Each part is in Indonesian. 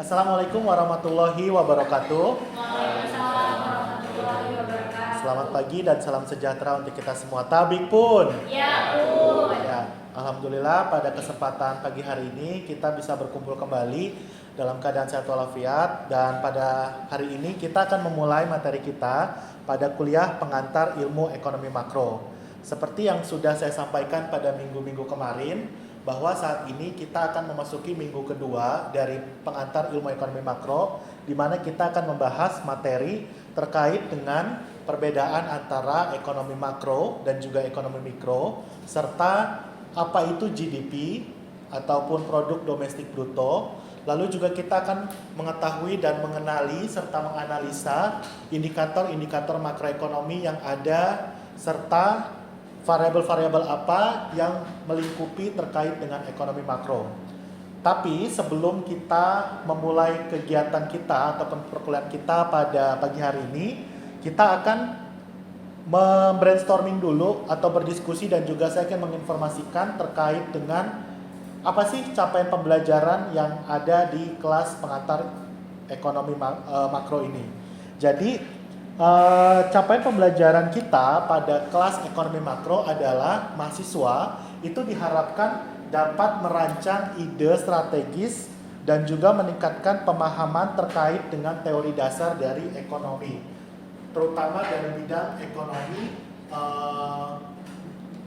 Assalamualaikum warahmatullahi wabarakatuh. Waalaikumsalam warahmatullahi wabarakatuh. Selamat pagi dan salam sejahtera untuk kita semua. Tabik pun. Ya pun. Ya, alhamdulillah pada kesempatan pagi hari ini kita bisa berkumpul kembali dalam keadaan sehat walafiat, dan pada hari ini kita akan memulai materi kita pada kuliah pengantar ilmu ekonomi makro. Seperti yang sudah saya sampaikan pada minggu-minggu kemarin, bahwa saat ini kita akan memasuki minggu kedua dari pengantar ilmu ekonomi makro, di mana kita akan membahas materi terkait dengan perbedaan antara ekonomi makro dan juga ekonomi mikro, serta apa itu GDP ataupun produk domestik bruto. Lalu juga kita akan mengetahui dan mengenali serta menganalisa indikator-indikator makroekonomi yang ada, serta variabel-variabel apa yang melingkupi terkait dengan ekonomi makro. Tapi sebelum kita memulai kegiatan kita ataupun perkuliahan kita pada pagi hari ini, kita akan brainstorming dulu atau berdiskusi, dan juga saya akan menginformasikan terkait dengan apa sih capaian pembelajaran yang ada di kelas pengantar ekonomi makro ini. Jadi capaian pembelajaran kita pada kelas ekonomi makro adalah mahasiswa itu diharapkan dapat merancang ide strategis dan juga meningkatkan pemahaman terkait dengan teori dasar dari ekonomi, terutama dari bidang ekonomi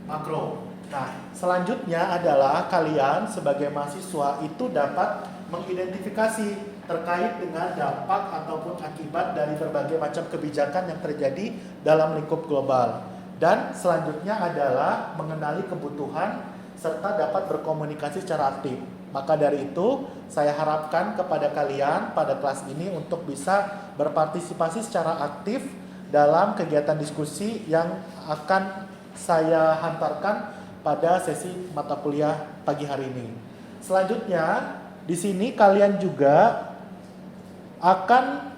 makro. Nah, selanjutnya adalah kalian sebagai mahasiswa itu dapat mengidentifikasi terkait dengan dampak ataupun akibat dari berbagai macam kebijakan yang terjadi dalam lingkup global. Dan selanjutnya adalah mengenali kebutuhan serta dapat berkomunikasi secara aktif. Maka dari itu, saya harapkan kepada kalian pada kelas ini untuk bisa berpartisipasi secara aktif dalam kegiatan diskusi yang akan saya hantarkan pada sesi mata kuliah pagi hari ini. Selanjutnya, di sini kalian juga akan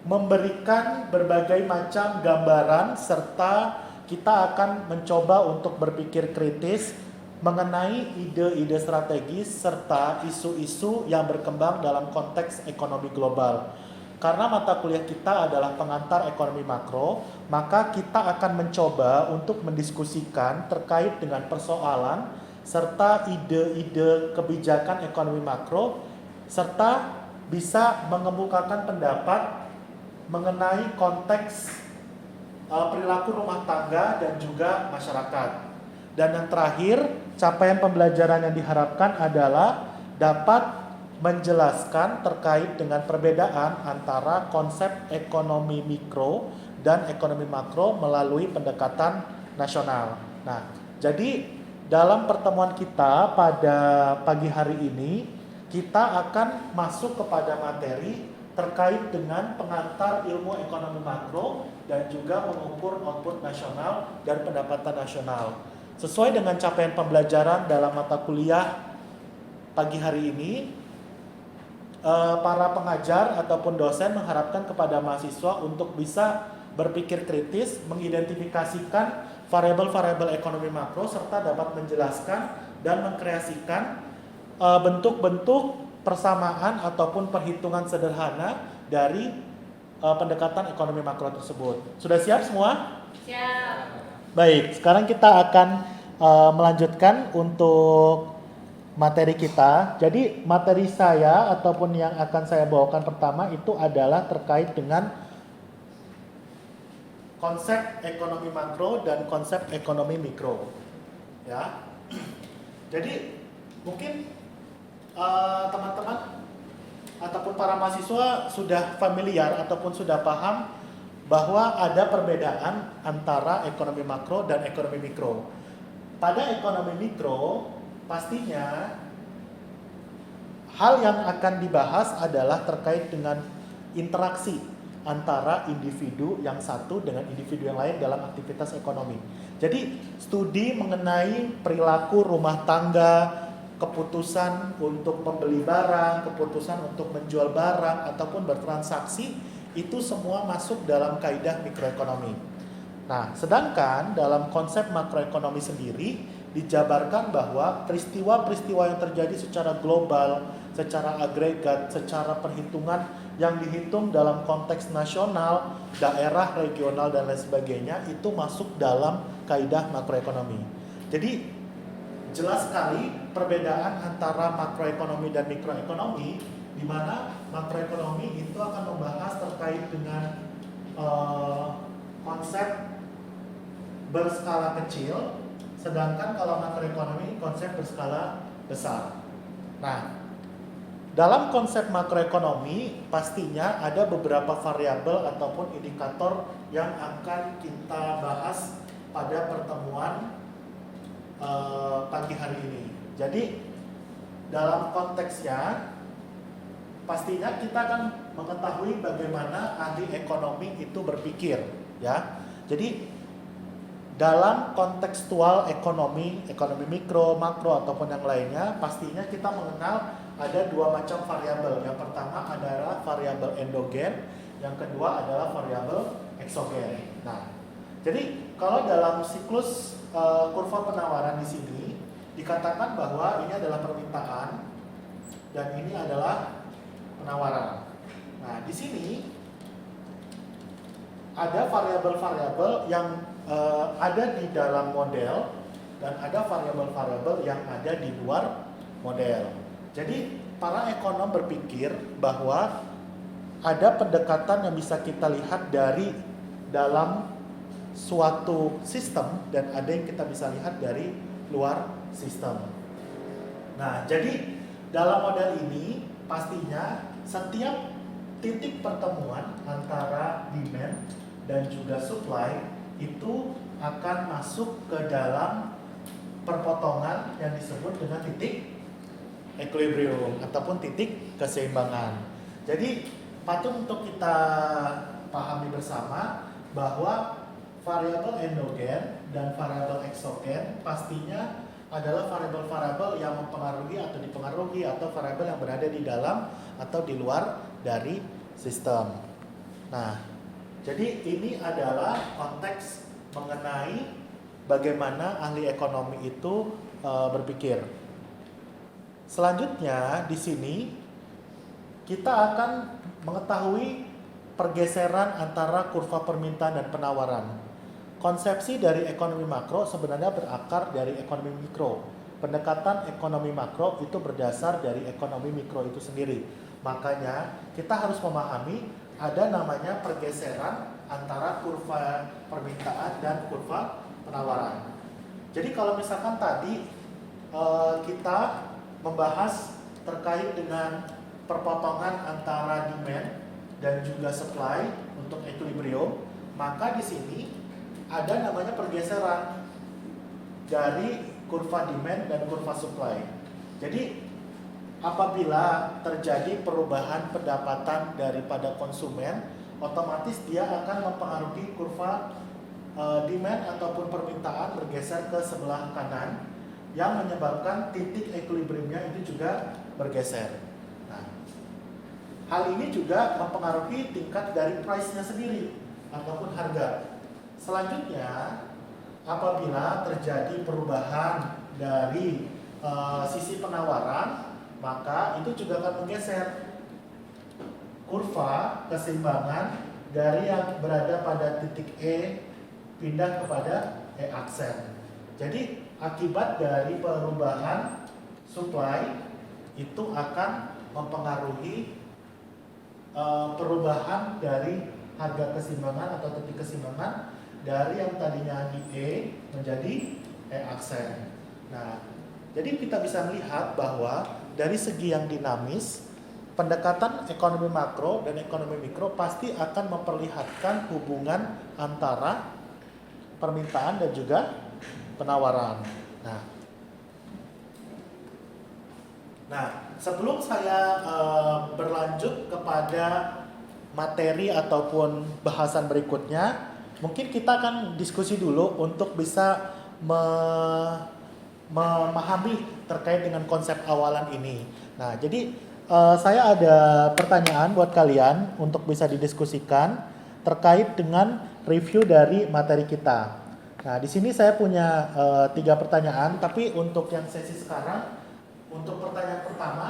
memberikan berbagai macam gambaran, serta kita akan mencoba untuk berpikir kritis mengenai ide-ide strategis serta isu-isu yang berkembang dalam konteks ekonomi global. Karena mata kuliah kita adalah pengantar ekonomi makro, maka kita akan mencoba untuk mendiskusikan terkait dengan persoalan serta ide-ide kebijakan ekonomi makro, serta bisa mengemukakan pendapat mengenai konteks perilaku rumah tangga dan juga masyarakat. Dan yang terakhir, capaian pembelajaran yang diharapkan adalah dapat menjelaskan terkait dengan perbedaan antara konsep ekonomi mikro dan ekonomi makro melalui pendekatan nasional. Nah, jadi dalam pertemuan kita pada pagi hari ini, kita akan masuk kepada materi terkait dengan pengantar ilmu ekonomi makro dan juga mengukur output nasional dan pendapatan nasional. Sesuai dengan capaian pembelajaran dalam mata kuliah pagi hari ini, para pengajar ataupun dosen mengharapkan kepada mahasiswa untuk bisa berpikir kritis, mengidentifikasikan variabel-variabel ekonomi makro, serta dapat menjelaskan dan mengkreasikan bentuk-bentuk persamaan ataupun perhitungan sederhana dari pendekatan ekonomi makro tersebut. Sudah siap semua? Siap. Baik, sekarang kita akan melanjutkan untuk materi kita. Jadi materi saya ataupun yang akan saya bawakan pertama itu adalah terkait dengan konsep ekonomi makro dan konsep ekonomi mikro. Ya. Jadi mungkin teman-teman ataupun para mahasiswa sudah familiar ataupun sudah paham bahwa ada perbedaan antara ekonomi makro dan ekonomi mikro. Pada ekonomi mikro, pastinya hal yang akan dibahas adalah terkait dengan interaksi antara individu yang satu dengan individu yang lain dalam aktivitas ekonomi. Jadi, studi mengenai perilaku rumah tangga, keputusan untuk membeli barang, keputusan untuk menjual barang, ataupun bertransaksi, itu semua masuk dalam kaidah mikroekonomi. Nah, sedangkan dalam konsep makroekonomi sendiri, dijabarkan bahwa peristiwa-peristiwa yang terjadi secara global, secara agregat, secara perhitungan yang dihitung dalam konteks nasional, daerah, regional, dan lain sebagainya itu masuk dalam kaidah makroekonomi. Jadi jelas sekali perbedaan antara makroekonomi dan mikroekonomi, di mana makroekonomi itu akan membahas terkait dengan konsep berskala kecil, sedangkan kalau makroekonomi konsep berskala besar. Nah, dalam konsep makroekonomi pastinya ada beberapa variabel ataupun indikator yang akan kita bahas pada pertemuan pagi hari ini. Jadi dalam konteksnya pastinya kita akan mengetahui bagaimana ahli ekonomi itu berpikir, ya. Jadi dalam kontekstual ekonomi mikro, makro ataupun yang lainnya, pastinya kita mengenal ada dua macam variabel. Yang pertama adalah variabel endogen, yang kedua adalah variabel eksogen. Nah, jadi kalau dalam siklus kurva penawaran di sini dikatakan bahwa ini adalah permintaan dan ini adalah penawaran. Nah, di sini ada variabel-variabel yang ada di dalam model dan ada variabel-variabel yang ada di luar model. Jadi para ekonom berpikir bahwa ada pendekatan yang bisa kita lihat dari dalam suatu sistem dan ada yang kita bisa lihat dari luar sistem. Nah, jadi dalam model ini pastinya setiap titik pertemuan antara demand dan juga supply itu akan masuk ke dalam perpotongan yang disebut dengan titik equilibrium ataupun titik keseimbangan. Jadi patut untuk kita pahami bersama bahwa variabel endogen dan variabel eksogen pastinya adalah variabel-variabel yang mempengaruhi atau dipengaruhi atau variabel yang berada di dalam atau di luar dari sistem. Nah, jadi ini adalah konteks mengenai bagaimana ahli ekonomi itu berpikir. Selanjutnya di sini kita akan mengetahui pergeseran antara kurva permintaan dan penawaran. Konsepsi dari ekonomi makro sebenarnya berakar dari ekonomi mikro. Pendekatan ekonomi makro itu berdasar dari ekonomi mikro itu sendiri. Makanya kita harus memahami ada namanya pergeseran antara kurva permintaan dan kurva penawaran. Jadi kalau misalkan tadi kita membahas terkait dengan perpotongan antara demand dan juga supply untuk equilibrium, maka di sini ada namanya pergeseran dari kurva demand dan kurva supply. Jadi apabila terjadi perubahan pendapatan daripada konsumen, otomatis dia akan mempengaruhi kurva demand ataupun permintaan bergeser ke sebelah kanan yang menyebabkan titik equilibriumnya itu juga bergeser. Nah, hal ini juga mempengaruhi tingkat dari price-nya sendiri ataupun harga. Selanjutnya, apabila terjadi perubahan dari sisi penawaran, maka itu juga akan menggeser kurva keseimbangan dari yang berada pada titik E pindah kepada E aksen. Jadi akibat dari perubahan supply itu akan mempengaruhi perubahan dari harga keseimbangan atau titik keseimbangan dari yang tadinya di E menjadi E aksen. Nah, jadi kita bisa melihat bahwa dari segi yang dinamis, pendekatan ekonomi makro dan ekonomi mikro pasti akan memperlihatkan hubungan antara permintaan dan juga penawaran. Nah, sebelum saya berlanjut kepada materi ataupun bahasan berikutnya, mungkin kita akan diskusi dulu untuk bisa memahami terkait dengan konsep awalan ini. Nah, jadi saya ada pertanyaan buat kalian untuk bisa didiskusikan terkait dengan review dari materi kita. Nah, di sini saya punya 3 pertanyaan, tapi untuk yang sesi sekarang, untuk pertanyaan pertama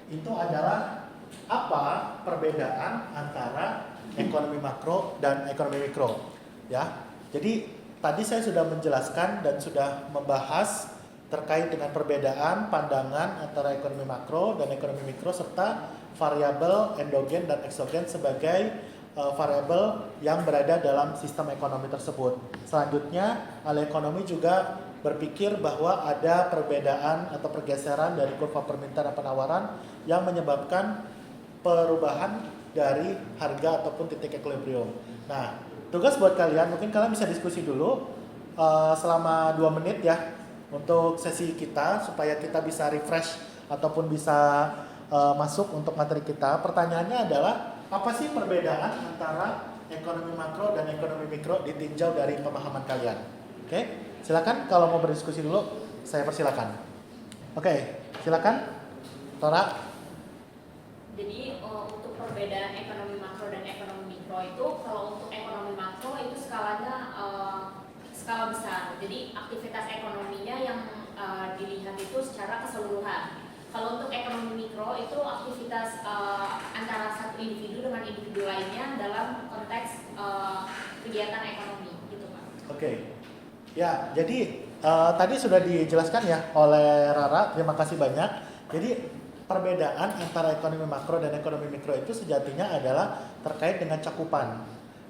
itu adalah apa perbedaan antara ekonomi makro dan ekonomi mikro, ya. Jadi tadi saya sudah menjelaskan dan sudah membahas terkait dengan perbedaan pandangan antara ekonomi makro dan ekonomi mikro serta variabel endogen dan eksogen sebagai variabel yang berada dalam sistem ekonomi tersebut. Selanjutnya, ahli ekonomi juga berpikir bahwa ada perbedaan atau pergeseran dari kurva permintaan dan penawaran yang menyebabkan perubahan dari harga ataupun titik equilibrium. Nah, tugas buat kalian, mungkin kalian bisa diskusi dulu selama 2 menit ya untuk sesi kita supaya kita bisa refresh ataupun bisa masuk untuk materi kita. Pertanyaannya adalah apa sih perbedaan antara ekonomi makro dan ekonomi mikro ditinjau dari pemahaman kalian? Oke, silakan kalau mau berdiskusi dulu, saya persilakan. Oke, silakan, Tora. Jadi untuk perbedaan ekonomi makro dan ekonomi mikro itu, kalau untuk ekonomi makro itu skalanya skala besar. Jadi aktivitas ekonominya yang dilihat itu secara keseluruhan. Kalau untuk ekonomi mikro itu aktivitas antara satu individu dengan individu lainnya dalam konteks kegiatan ekonomi, gitu Pak. Oke. Ya, jadi tadi sudah dijelaskan ya oleh Rara. Terima kasih banyak. Jadi perbedaan antara ekonomi makro dan ekonomi mikro itu sejatinya adalah terkait dengan cakupan.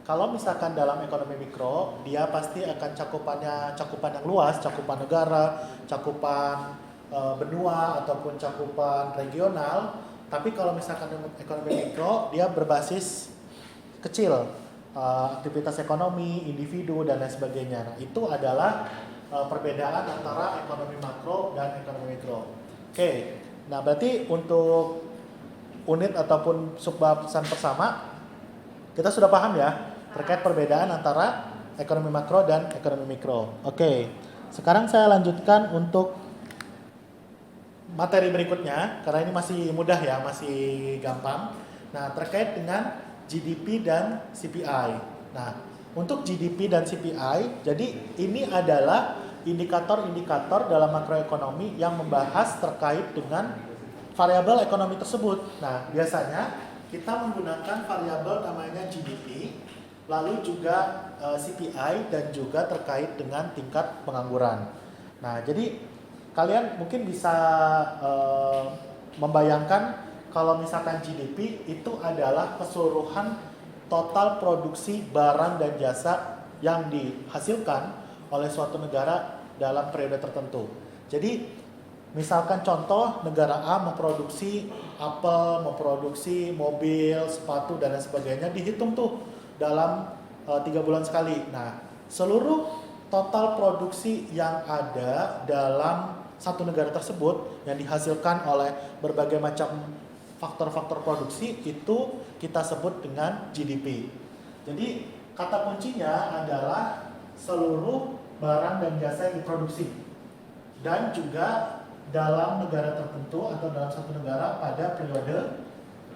Kalau misalkan dalam ekonomi mikro, dia pasti akan cakupan yang luas, cakupan negara, cakupan benua ataupun cakupan regional. Tapi kalau misalkan ekonomi mikro, dia berbasis kecil, aktivitas ekonomi, individu dan lain sebagainya. Nah, itu adalah perbedaan antara ekonomi makro dan ekonomi mikro. Oke, nah berarti untuk unit ataupun subbahasan bersama kita sudah paham ya terkait perbedaan antara ekonomi makro dan ekonomi mikro. Oke, sekarang saya lanjutkan untuk materi berikutnya karena ini masih mudah ya, masih gampang. Nah, terkait dengan GDP dan CPI. Nah, untuk GDP dan CPI, jadi ini adalah indikator-indikator dalam makroekonomi yang membahas terkait dengan variabel ekonomi tersebut. Nah, biasanya kita menggunakan variabel namanya GDP, lalu juga CPI dan juga terkait dengan tingkat pengangguran. Nah, jadi kalian mungkin bisa membayangkan kalau misalkan GDP itu adalah keseluruhan total produksi barang dan jasa yang dihasilkan oleh suatu negara dalam periode tertentu. Jadi misalkan contoh negara A memproduksi apel, memproduksi mobil, sepatu dan lain sebagainya, dihitung tuh dalam 3 bulan sekali. Nah, seluruh total produksi yang ada dalam satu negara tersebut yang dihasilkan oleh berbagai macam faktor-faktor produksi itu kita sebut dengan GDP. Jadi kata kuncinya adalah seluruh barang dan jasa yang diproduksi dan juga dalam negara tertentu atau dalam satu negara pada periode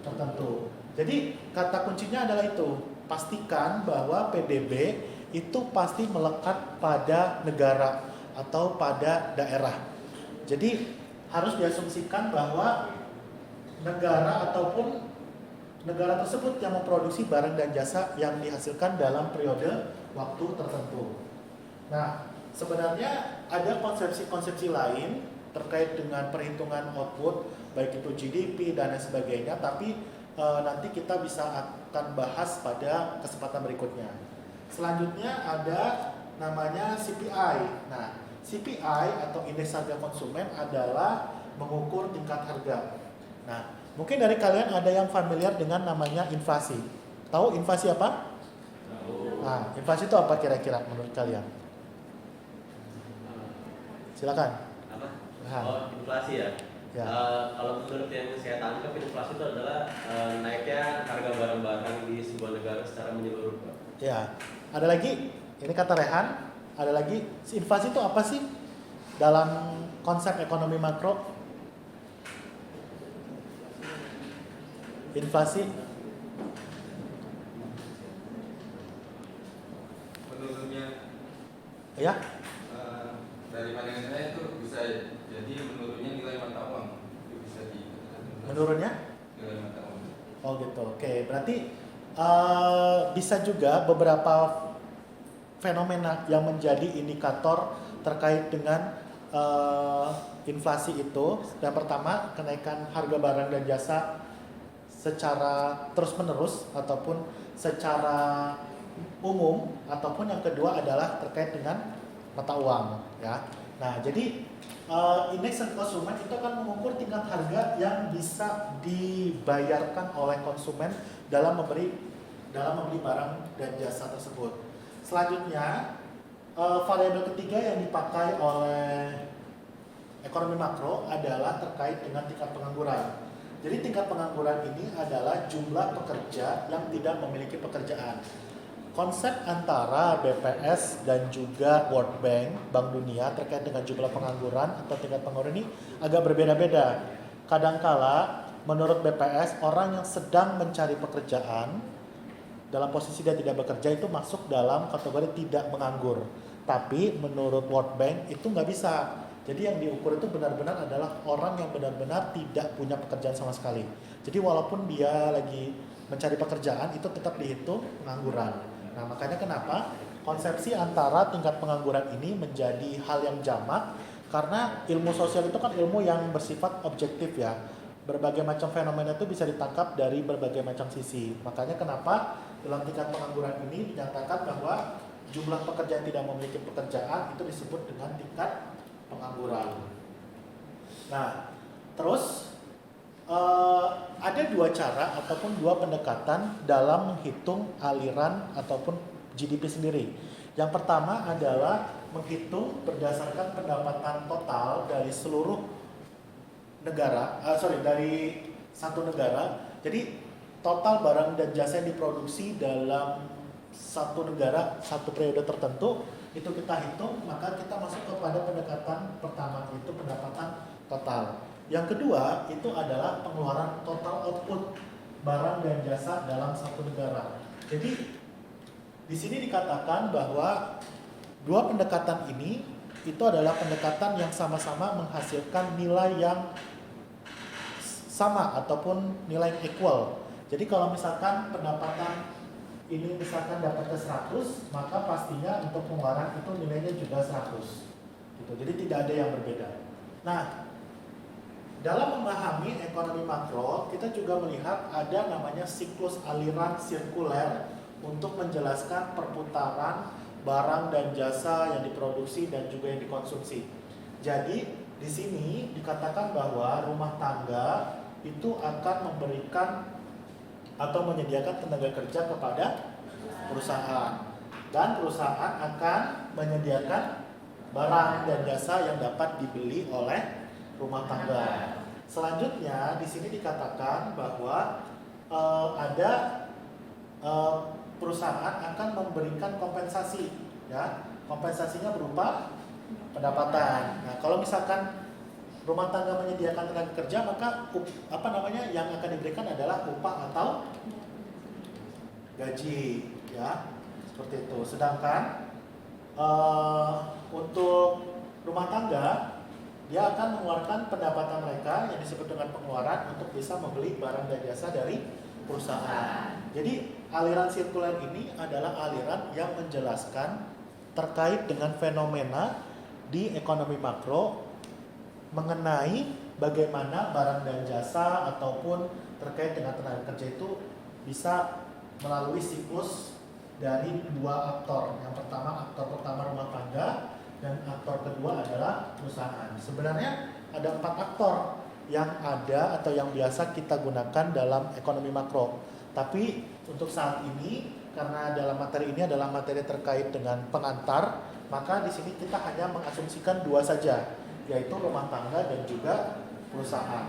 tertentu. Jadi kata kuncinya adalah itu, pastikan bahwa PDB itu pasti melekat pada negara atau pada daerah. Jadi harus diasumsikan bahwa negara ataupun negara tersebut yang memproduksi barang dan jasa yang dihasilkan dalam periode waktu tertentu. Nah, sebenarnya ada konsepsi-konsepsi lain terkait dengan perhitungan output, baik itu GDP dan lain sebagainya, tapi nanti kita bisa akan bahas pada kesempatan berikutnya. Selanjutnya ada namanya CPI. Nah, CPI atau indeks harga konsumen adalah mengukur tingkat harga. Nah, mungkin dari kalian ada yang familiar dengan namanya inflasi. Tahu inflasi apa? Tahu. Nah, inflasi itu apa kira-kira menurut kalian? Silakan. Apa? Nah. Oh, inflasi ya. Ya. Kalau menurut yang saya tangkap, inflasi itu adalah naiknya harga barang-barang di sebuah negara secara menyeluruh. Ya. Ada lagi? Ini kata Rehan. Ada lagi, inflasi itu apa sih dalam konsep ekonomi makro? Inflasi menurunnya Ya, Dari pandangan saya itu bisa jadi menurunnya nilai mata uang. Itu bisa menurunnya? nilai mata uang. Oh gitu. Oke, berarti bisa juga beberapa fenomena yang menjadi indikator terkait dengan inflasi itu. Yang pertama, kenaikan harga barang dan jasa secara terus-menerus ataupun secara umum, ataupun yang kedua adalah terkait dengan mata uang, ya. Nah, jadi indeks konsumen itu akan mengukur tingkat harga yang bisa dibayarkan oleh konsumen dalam membeli barang dan jasa tersebut. Selanjutnya, variabel ketiga yang dipakai oleh ekonomi makro adalah terkait dengan tingkat pengangguran. Jadi tingkat pengangguran ini adalah jumlah pekerja yang tidak memiliki pekerjaan. Konsep antara BPS dan juga World Bank, Bank Dunia terkait dengan jumlah pengangguran atau tingkat pengangguran ini agak berbeda-beda. Kadangkala menurut BPS, orang yang sedang mencari pekerjaan dalam posisi dia tidak bekerja itu masuk dalam kategori tidak menganggur. Tapi menurut World Bank itu nggak bisa. Jadi yang diukur itu benar-benar adalah orang yang benar-benar tidak punya pekerjaan sama sekali. Jadi walaupun dia lagi mencari pekerjaan itu tetap dihitung pengangguran. Nah, makanya kenapa konsepsi antara tingkat pengangguran ini menjadi hal yang jamak, karena ilmu sosial itu kan ilmu yang bersifat objektif ya. Berbagai macam fenomena itu bisa ditangkap dari berbagai macam sisi. Makanya kenapa dalam tingkat pengangguran ini dinyatakan bahwa jumlah pekerja yang tidak memiliki pekerjaan itu disebut dengan tingkat pengangguran. Nah, terus ada dua cara ataupun dua pendekatan dalam menghitung aliran ataupun GDP sendiri. Yang pertama adalah menghitung berdasarkan pendapatan total dari seluruh negara, dari satu negara. Jadi total barang dan jasa yang diproduksi dalam satu negara, satu periode tertentu, itu kita hitung, maka kita masuk kepada pendekatan pertama, itu pendapatan total. Yang kedua, itu adalah pengeluaran total output barang dan jasa dalam satu negara. Jadi, di sini dikatakan bahwa dua pendekatan ini, itu adalah pendekatan yang sama-sama menghasilkan nilai yang sama ataupun nilai equal. Jadi kalau misalkan pendapatan ini misalkan dapatnya 100, maka pastinya untuk pengeluaran itu nilainya juga 100. Gitu. Jadi tidak ada yang berbeda. Nah, dalam memahami ekonomi makro, kita juga melihat ada namanya siklus aliran sirkuler untuk menjelaskan perputaran barang dan jasa yang diproduksi dan juga yang dikonsumsi. Jadi, di sini dikatakan bahwa rumah tangga itu akan memberikan atau menyediakan tenaga kerja kepada perusahaan, dan perusahaan akan menyediakan barang dan jasa yang dapat dibeli oleh rumah tangga. Selanjutnya di sini dikatakan bahwa ada perusahaan akan memberikan kompensasi, ya. Kompensasinya berupa pendapatan. Nah, kalau misalkan rumah tangga menyediakan tenaga kerja, maka yang akan diberikan adalah upah atau gaji, ya, seperti itu. Sedangkan untuk rumah tangga, dia akan mengeluarkan pendapatan mereka yang disebut dengan pengeluaran untuk bisa membeli barang dan jasa dari perusahaan. Jadi aliran sirkuler ini adalah aliran yang menjelaskan terkait dengan fenomena di ekonomi makro mengenai bagaimana barang dan jasa ataupun terkait dengan tenaga kerja itu bisa melalui siklus dari dua aktor. Yang pertama, aktor pertama rumah tangga, dan aktor kedua adalah perusahaan. Sebenarnya ada 4 aktor yang ada atau yang biasa kita gunakan dalam ekonomi makro. Tapi untuk saat ini, karena dalam materi ini adalah materi terkait dengan pengantar, maka di sini kita hanya mengasumsikan 2 saja, yaitu rumah tangga dan juga perusahaan.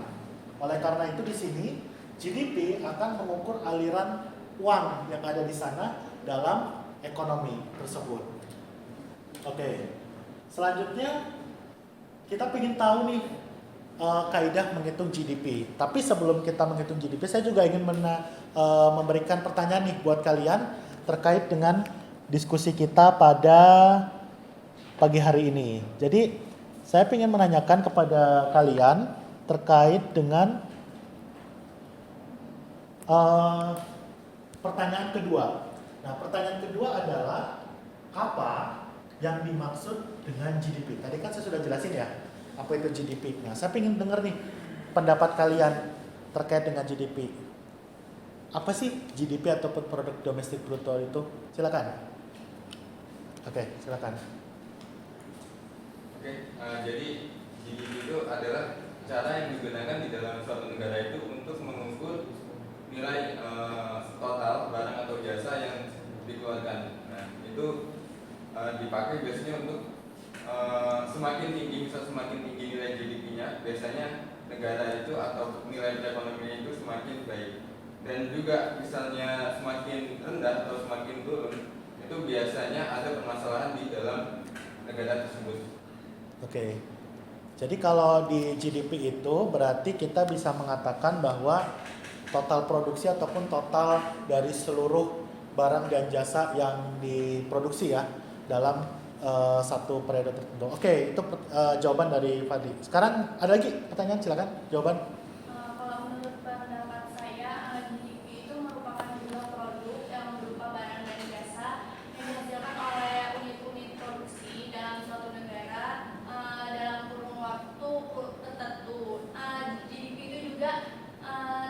Oleh karena itu di sini GDP akan mengukur aliran uang yang ada di sana dalam ekonomi tersebut. Oke, selanjutnya kita ingin tahu nih kaidah menghitung GDP. Tapi sebelum kita menghitung GDP, saya juga ingin memberikan pertanyaan nih buat kalian terkait dengan diskusi kita pada pagi hari ini. Jadi saya ingin menanyakan kepada kalian terkait dengan pertanyaan kedua. Nah, pertanyaan kedua adalah apa yang dimaksud dengan GDP? Tadi kan saya sudah jelasin ya, apa itu GDP. Nah, saya ingin dengar nih pendapat kalian terkait dengan GDP. Apa sih GDP ataupun produk domestik bruto itu? Silakan. Oke, silakan. Oke, jadi GDP itu adalah cara yang digunakan di dalam suatu negara itu untuk mengukur nilai total barang atau jasa yang dikeluarkan. Nah, itu dipakai biasanya untuk semakin tinggi nilai GDP-nya, biasanya negara itu atau nilai perekonomian itu semakin baik. Dan juga misalnya semakin rendah atau semakin turun, itu biasanya ada permasalahan di dalam negara tersebut. Oke. Jadi kalau di GDP itu berarti kita bisa mengatakan bahwa total produksi ataupun total dari seluruh barang dan jasa yang diproduksi ya dalam satu periode tertentu. Oke, itu jawaban dari Fadli. Sekarang ada lagi pertanyaan, silakan jawaban. Kalau menurut pendapat saya, GDP itu merupakan jumlah produk yang berupa barang dan jasa yang dihasilkan oleh unit-unit produksi dalam suatu negara dalam kurun waktu tertentu. GDP itu juga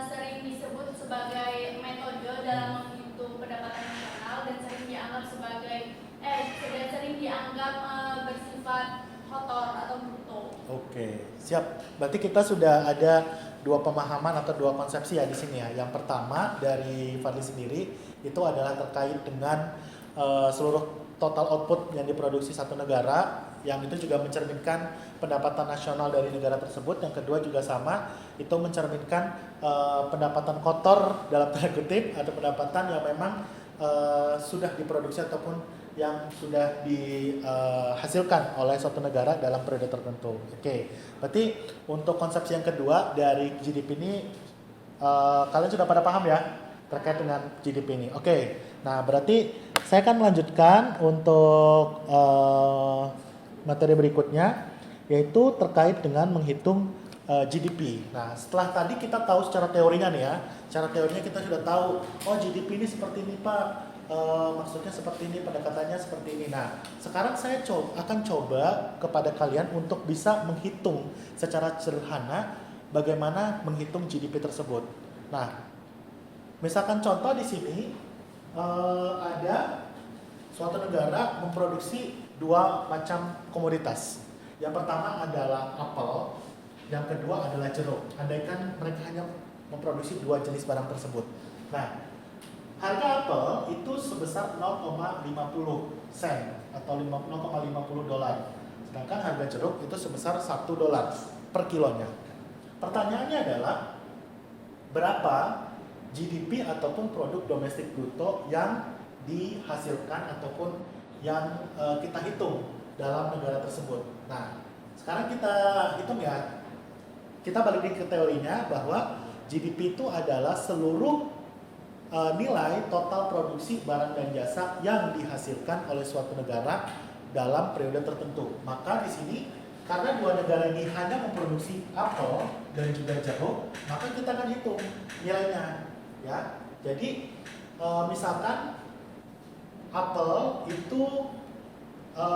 sering disebut sebagai metode dalam menghitung pendapatan nasional dan sering dianggap bersifat kotor atau bruto. Oke, siap. Berarti kita sudah ada dua pemahaman atau dua konsepsi ya di sini ya. Yang pertama dari Fadli sendiri itu adalah terkait dengan seluruh total output yang diproduksi satu negara, yang itu juga mencerminkan pendapatan nasional dari negara tersebut. Yang kedua juga sama, itu mencerminkan pendapatan kotor dalam tanda kutip atau pendapatan yang memang sudah diproduksi ataupun yang sudah dihasilkan oleh suatu negara dalam periode tertentu. Oke, berarti untuk konsepsi yang kedua dari GDP ini kalian sudah pada paham ya terkait dengan GDP ini. Oke, nah berarti saya akan melanjutkan untuk materi berikutnya, yaitu terkait dengan menghitung GDP. Nah, setelah tadi kita tahu secara teorinya nih ya, secara teorinya kita sudah tahu, oh GDP ini seperti ini Pak. Maksudnya seperti ini, pendekatannya seperti ini. Nah, sekarang saya akan coba kepada kalian untuk bisa menghitung secara sederhana bagaimana menghitung GDP tersebut. Nah, misalkan contoh di sini ada suatu negara memproduksi dua macam komoditas. Yang pertama adalah apel, yang kedua adalah jeruk. Andaikan mereka hanya memproduksi dua jenis barang tersebut. Nah, harga apel itu sebesar 0,50 sen atau 0,50 dolar. Sedangkan harga jeruk itu sebesar 1 dolar per kilonya. Pertanyaannya adalah berapa GDP ataupun produk domestik bruto yang dihasilkan ataupun yang kita hitung dalam negara tersebut. Nah, sekarang kita hitung ya. Kita balik ke teorinya bahwa GDP itu adalah seluruh nilai total produksi barang dan jasa yang dihasilkan oleh suatu negara dalam periode tertentu. Maka di sini karena dua negara ini hanya memproduksi apel dan juga jeruk, maka kita akan hitung nilainya, ya. Jadi misalkan apel itu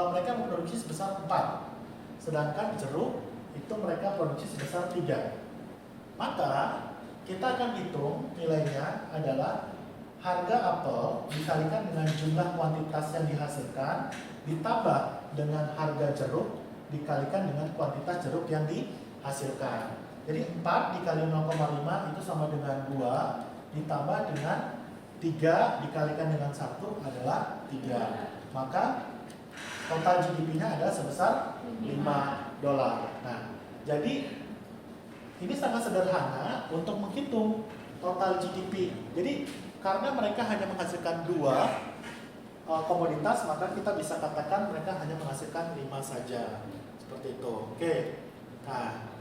mereka memproduksi sebesar 4, sedangkan jeruk itu mereka produksi sebesar 3. Maka kita akan hitung nilainya adalah harga apel dikalikan dengan jumlah kuantitas yang dihasilkan ditambah dengan harga jeruk dikalikan dengan kuantitas jeruk yang dihasilkan. Jadi 4 dikali 0,5 itu sama dengan 2 ditambah dengan 3 dikalikan dengan 1 adalah 3. Maka total GDP-nya adalah sebesar 5 dolar. Nah, jadi ini sangat sederhana untuk menghitung total GDP. Jadi karena mereka hanya menghasilkan 2 komoditas, maka kita bisa katakan mereka hanya menghasilkan 5 saja. Seperti itu. Oke. Nah,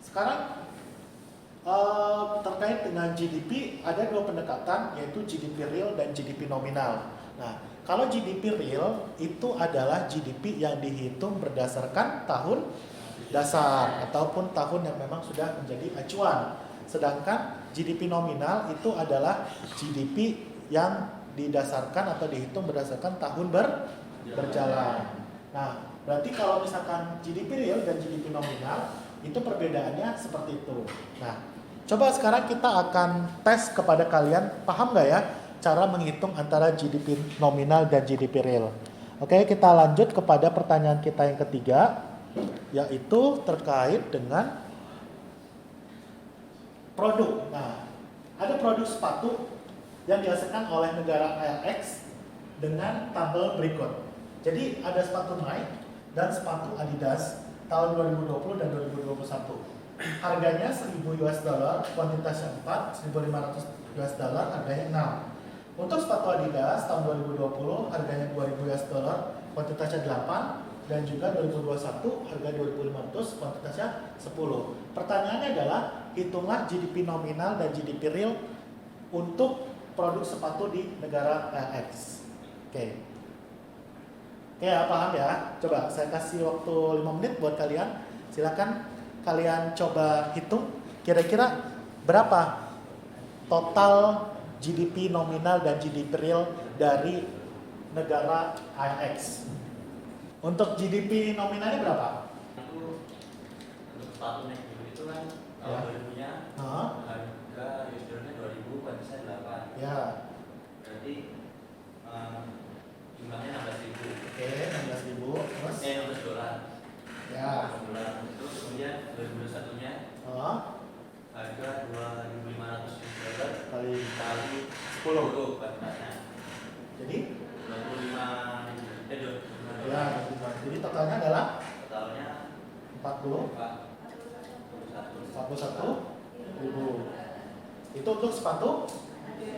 sekarang terkait dengan GDP ada 2 pendekatan, yaitu GDP real dan GDP nominal. Nah, kalau GDP real itu adalah GDP yang dihitung berdasarkan tahun dasar ataupun tahun yang memang sudah menjadi acuan. Sedangkan GDP nominal itu adalah GDP yang didasarkan atau dihitung berdasarkan tahun berjalan. Nah, berarti kalau misalkan GDP real dan GDP nominal itu perbedaannya seperti itu. Nah, coba sekarang kita akan tes kepada kalian, paham nggak ya cara menghitung antara GDP nominal dan GDP real. Oke, kita lanjut kepada pertanyaan kita yang ketiga, yaitu terkait dengan produk. Nah, ada produk sepatu yang dihasilkan oleh negara LX dengan tabel berikut. Jadi ada sepatu Nike dan sepatu Adidas tahun 2020 dan 2021. Harganya 1000 US dollar, kuantitasnya 4, 1500 US dollar, harganya 6. Untuk sepatu Adidas tahun 2020 harganya 2000 US dollar, kuantitasnya 8, dan juga 2021 harga 2500, kuantitasnya 10. Pertanyaannya adalah hitunglah GDP nominal dan GDP real untuk produk sepatu di negara LX. Oke. Oke, paham ya? Coba saya kasih waktu 5 menit buat kalian. Silakan kalian coba hitung kira-kira berapa total GDP nominal dan GDP real dari negara AX. Untuk GDP nominalnya berapa? Itu untuk sepatu Nike dulu itu kan Ya. kalau 2000-nya Hah? harga US dollarnya 2000, kuantitasnya 8. Ya. Berarti jumlahnya 16.000. Oke, 16.000. Terus? 16 dolar. Ya. 16 dolar. Terus kemudian 2021-nya Hah? harga 2.500 US dollar Kali kali 10. kuantitasnya. Jadi? 25 Ya, jadi totalnya adalah totalnya 41 ribu. Itu untuk sepatu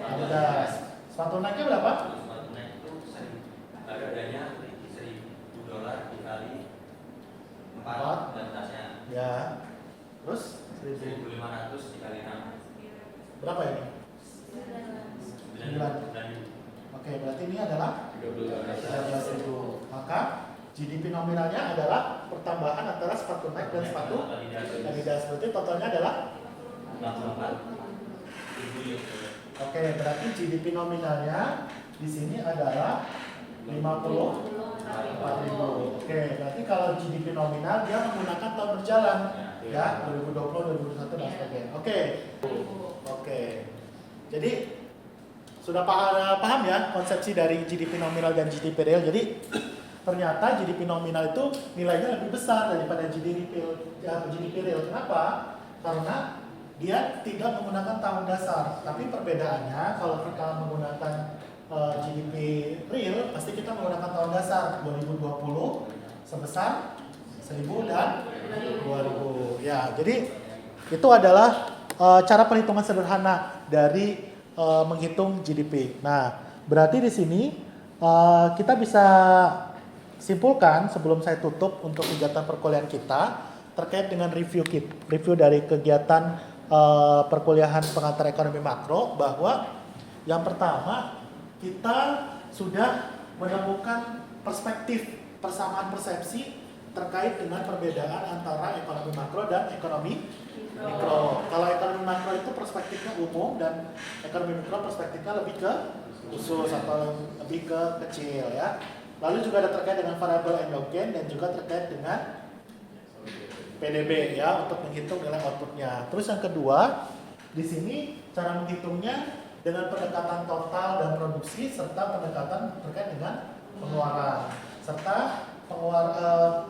Adidas. Sepatu Nike berapa? Sepatu Nike itu 1000. Harganya 1000 dolar dikali 4 Empat. kuantitasnya. Ya. Terus 1000. 1.500 dikali 6. Berapa ini? 9. Oke, berarti ini adalah 13.000. Maka GDP nominalnya adalah pertambahan antara sepatu Nike dan sepatu Adidas. Berarti totalnya adalah 84.000 US dollar. oke, berarti GDP nominalnya di sini adalah 54.000. Oke, berarti kalau GDP nominal dia menggunakan tahun berjalan ya, 2020, 2021 dan sebagainya. Oke. Jadi sudah paham ya konsepsi dari GDP nominal dan GDP real. Jadi ternyata GDP nominal itu nilainya lebih besar daripada GDP real. Kenapa? Karena dia tidak menggunakan tahun dasar. Tapi perbedaannya kalau kita menggunakan GDP real, pasti kita menggunakan tahun dasar 2020 sebesar 1000 dan 2000. Ya, jadi itu adalah cara perhitungan sederhana dari menghitung GDP. Nah, berarti di sini kita bisa simpulkan sebelum saya tutup untuk kegiatan perkuliahan kita terkait dengan review dari kegiatan perkuliahan pengantar ekonomi makro, bahwa yang pertama kita sudah menemukan persamaan persepsi terkait dengan perbedaan antara ekonomi makro dan ekonomi mikro. Kalau ekonomi makro itu perspektifnya umum dan ekonomi mikro perspektifnya lebih ke khusus atau lebih ke kecil ya. Lalu juga ada terkait dengan variabel endogen dan juga terkait dengan PDB ya untuk menghitung nilai outputnya. Terus yang kedua, di sini cara menghitungnya dengan pendekatan total dan produksi serta pendekatan terkait dengan pengeluaran. Serta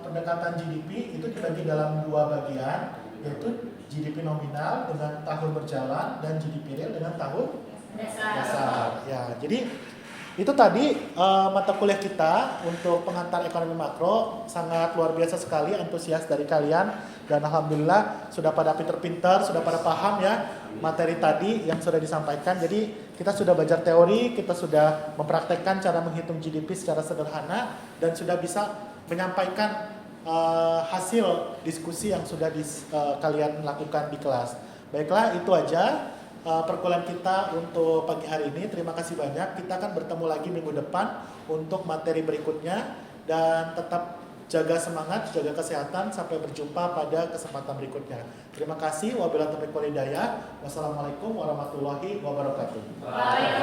pendekatan GDP itu dibagi dalam dua bagian, yaitu GDP nominal dengan tahun berjalan dan GDP real dengan tahun dasar. Ya, jadi itu tadi mata kuliah kita untuk pengantar ekonomi makro. Sangat luar biasa sekali antusias dari kalian, dan alhamdulillah sudah pada pinter-pinter, sudah pada paham ya materi tadi yang sudah disampaikan. Jadi kita sudah belajar teori, kita sudah mempraktekkan cara menghitung GDP secara sederhana, dan sudah bisa menyampaikan hasil diskusi yang sudah kalian lakukan di kelas. Baiklah, itu aja perkuliahan kita untuk pagi hari ini. Terima kasih banyak. Kita akan bertemu lagi minggu depan untuk materi berikutnya, dan tetap jaga semangat, jaga kesehatan. Sampai berjumpa pada kesempatan berikutnya. Terima kasih. Wabillahi taufiq wal hidayah. Wassalamualaikum warahmatullahi wabarakatuh. Waalaikumsalam.